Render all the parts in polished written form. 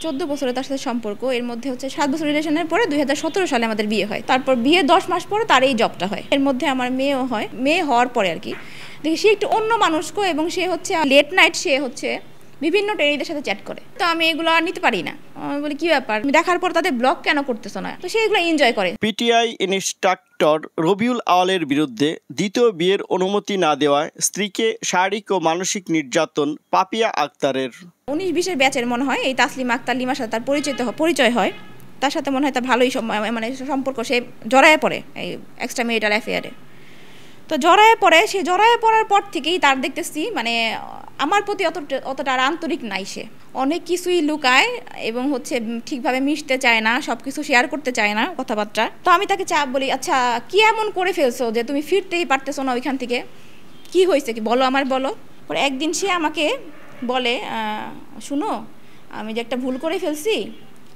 14 বছরের তার সাথে সম্পর্ক। এর মধ্যে হচ্ছে 7 বছর রিলেশনের পরে 2017 সালে আমাদের বিয়ে হয়। তারপর বিয়ে 10 মাস পরে তার এই জবটা হয়। এর মধ্যে আমার মেয়েও হয়। মেয়ে হওয়ার পরে আর কি দেখি সে একটু অন্য মানুষকে, এবং সে হচ্ছে লেট নাইট সে হচ্ছে বিভিন্ন টেনিদের সাথে চ্যাট করে। তো আমি এগুলো আর নিতে পারি না। আমি বলি কি ব্যাপার, দেখার পর তাদের ব্লক কেন করতেছ না? তো সে এগুলো এনজয় করে। পিটিআই ইনস্ট্রাক্টর রবিউল আওয়ালের বিরুদ্ধে দ্বিতীয় বিয়ের অনুমতি না দেওয়ায় স্ত্রীকে শারীরিক ও মানসিক নির্যাতন পাপিয়া আক্তারের। 19-20 ব্যাচের মনে হয় এই তাসলিমা আক্তার লিমার সাথে তার পরিচয় হয়। তার সাথে মনে হয় তার ভালোই মানে সম্পর্ক, সে জড়ায় পড়ে এই এক্সট্রা ম্যারিটাল অ্যাফেয়ারে। তো জড়ায় পড়ার পর থেকেই তার দেখতেছি মানে আমার প্রতি অতটা আর আন্তরিক নাই। সে অনেক কিছুই লুকায় এবং হচ্ছে ঠিকভাবে মিশতে চায় না, সব কিছু শেয়ার করতে চায় না কথাবার্তা। তো আমি তাকে বলি, আচ্ছা কি এমন করে ফেলছো যে তুমি ফিরতেই পারতেছো না ওইখান থেকে? কি হয়েছে কি বলো, আমার বলো। পরে একদিন সে আমাকে বলে, শুনো, আমি যে একটা ভুল করে ফেলছি,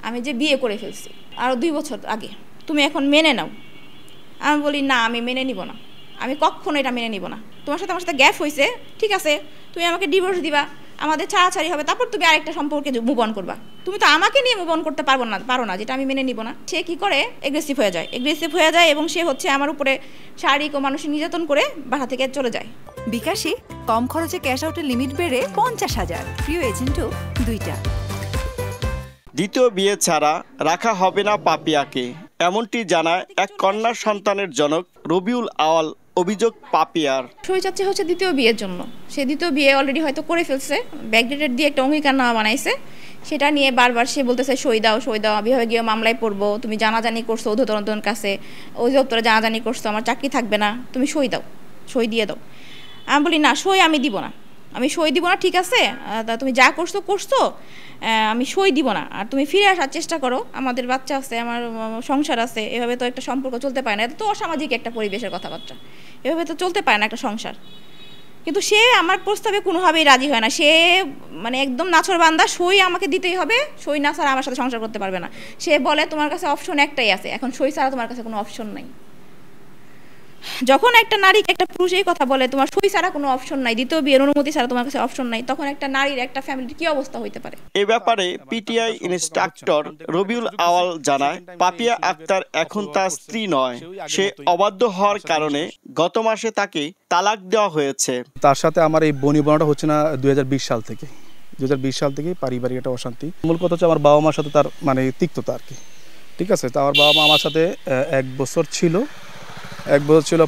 আমি যে বিয়ে করে ফেলছি আরও 2 বছর আগে, তুমি এখন মেনে নাও। আমি বলি না, আমি মেনে নিব না, আমি কখনো এটা মেনে নিব না। তোমার সাথে আমার সাথে গ্যাপ হয়েছে, ঠিক আছে, তুমি আমাকে ডিভোর্স দিবা, আমাদের ছাড়াছাড়ি হবে, তারপর তুমি আরেকটা সম্পর্কে মুভ অন করবা। তুমি তো আমাকে নিয়ে মুভ অন করতে পারো না, যেটা আমি মেনে নিব না। সে কি করে, এগ্রেসিভ হয়ে যায় এবং সে হচ্ছে আমার উপরে শারীরিক ও মানসিক নির্যাতন করে বাসা থেকে চলে যায়। বিকাশে কম খরচে ক্যাশ আউটের লিমিট বেড়ে 50,000, প্রিয় এজেন্টও 2টা। দ্বিতীয় বিয়ে ছাড়া রাখা হবে না পাপিয়াকে, এমনটি জানায় এক কন্যা সন্তানের জনক রবিউল আওয়াল। অভিযোগ পাপিয়ার সই চাচ্ছে হচ্ছে দ্বিতীয় বিয়ের জন্য। সে দ্বিতীয় বিয়ে অলরেডি হয়তো করে ফেলছে, ব্যাকডেটেড দিয়ে একটা অঙ্গীকারনামা বানাইছে, সেটা নিয়ে বারবার সে বলতেছে সই দাও, বিভাগে গিয়ে মামলায় পড়বো, তুমি জানাজানি করছো ঊর্ধ্বতনদের কাছে, অধিদপ্তরে জানাজানি করছো, আমার চাকরি থাকবে না, তুমি সই দাও, সই দিয়ে দাও। আমি বলি না, সই আমি দিব না, ঠিক আছে, তুমি যা করছো, আমি সই দিব না। আর তুমি ফিরে আসার চেষ্টা করো, আমাদের বাচ্চা আছে, আমার সংসার আছে, এভাবে তো একটা সম্পর্ক চলতে পারে না, এটা তো অসামাজিক একটা পরিবেশের কথাবার্তা, এভাবে তো চলতে পারে না একটা সংসার। কিন্তু সে আমার প্রস্তাবে কোনোভাবেই রাজি হয় না। সে মানে একদম নাছোড়বান্দা, সই আমাকে দিতেই হবে, সই না ছাড়া আমার সাথে সংসার করতে পারবে না। সে বলে তোমার কাছে অপশন একটাই আছে, এখন সই ছাড়া তোমার কাছে কোনো অপশন নাই। যখন একটা নারী একটা পুরুষ এই কথা বলে, তোমার সই ছাড়া কোনো অপশন নাই, দ্বিতীয় বিয়ের অনুমতি ছাড়া তোমার কাছে অপশন নাই, তখন একটা নারীর, একটা ফ্যামিলির কি অবস্থা হইতে পারে? এ ব্যাপারে পিটিআই ইনস্ট্রাক্টর রবিউল আওয়াল জানায়, পাপিয়া আক্তার এখন তার স্ত্রী নয়, সে অবাধ্য হওয়ার কারণে গত মাসে তাকে তালাক দেওয়া হয়েছে। তার সাথে আমার এই বনিবনাটা হচ্ছে না 2020 সাল থেকে। 2020 সাল থেকেই পারিবারিক একটা অশান্তি। মূল কথা হচ্ছে আমার বাবা মার সাথে তার মানে তিক্ততা আর কি, ঠিক আছে। তো আমার বাবা মা আমার সাথে 1 বছর ছিল,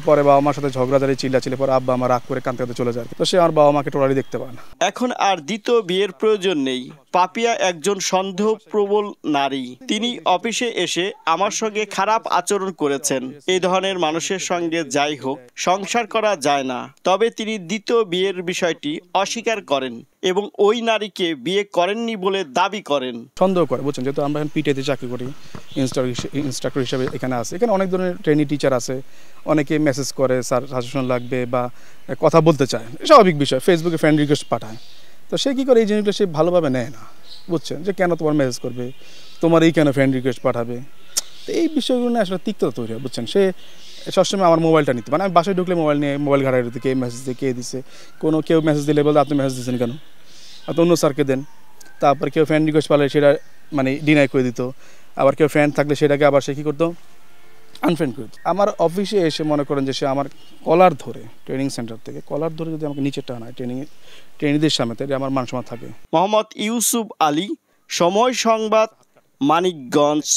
পরে বাবা মার সাথে ঝগড়াঝাড়ি চিল্লাচিল্লি, পরে আব্বা আমার রাগ করে কাঁদতে চলে যায়। তো সে আমার বাবা মাকে টোটালি দেখতে পায় না। এখন আর দ্বিতীয় বিয়ের প্রয়োজন নেই। পাপিয়া একজন সন্দেহপ্রবল নারী। তিনি অফিসে এসে আমার সঙ্গে খারাপ আচরণ করেছেন। এই ধরনের মানুষের সঙ্গে যাই হোক, সংসার করা যায় না। তবে তিনি দ্বিতীয় বিয়ের বিষয়টি অস্বীকার করেন এবং ওই নারীকে বিয়ে করেননি বলে দাবি করেন। সন্দেহ করে, বুঝছেন, যেহেতু আমরা এখন পিটিআইতে চাকরি করি, ইনস্ট্রাক্টর হিসেবে এখানে আছে, এখানে অনেক ধরনের ট্রেনিং টিচার আছে, অনেকে মেসেজ করে স্যার সাজেশন লাগবে বা কথা বলতে চায়, স্বাভাবিক বিষয়, ফেসবুকে ফ্রেন্ড রিকোয়েস্ট পাঠায়। তো সে কী করে, এই জিনিসগুলো সে ভালোভাবে নেয় না, বুঝছেন, যে কেন তোমার মেসেজ করবে, তোমার এই কেন ফ্রেন্ড রিকোয়েস্ট পাঠাবে। তো এই বিষয়গুলো নিয়ে আসলে তিক্ততা তৈরি হয়, বুঝছেন। সে সবসময় আমার মোবাইলটা নিতে, মানে আমি বাসায় ঢুকলে মোবাইল ঘাটাই দিতে, কে মেসেজ দিয়ে, কে দিচ্ছে, কেউ মেসেজ দিলে বলতে আপনি মেসেজ দিচ্ছেন কেন, আপনি অন্য স্যারকে দেন। তারপর কেউ ফ্রেন্ড রিকোয়েস্ট পালে সেটা মানে ডিনাই করে দিত, আবার কেউ ফ্রেন্ড থাকলে সেটাকে আবার সে কী করতো, আনফ্রেন্ড করে দিত। আমার অফিসে এসে মনে করেন যে সে আমার কলার ধরে, ট্রেনিং সেন্টার থেকে কলার ধরে যদি আমাকে নিচে টানায় ট্রেনিংদের সামনে, তাহলে আমার মান সম্মান থাকে। মোহাম্মদ ইউসুফ আলী, সময় সংবাদ, মানিকগঞ্জ।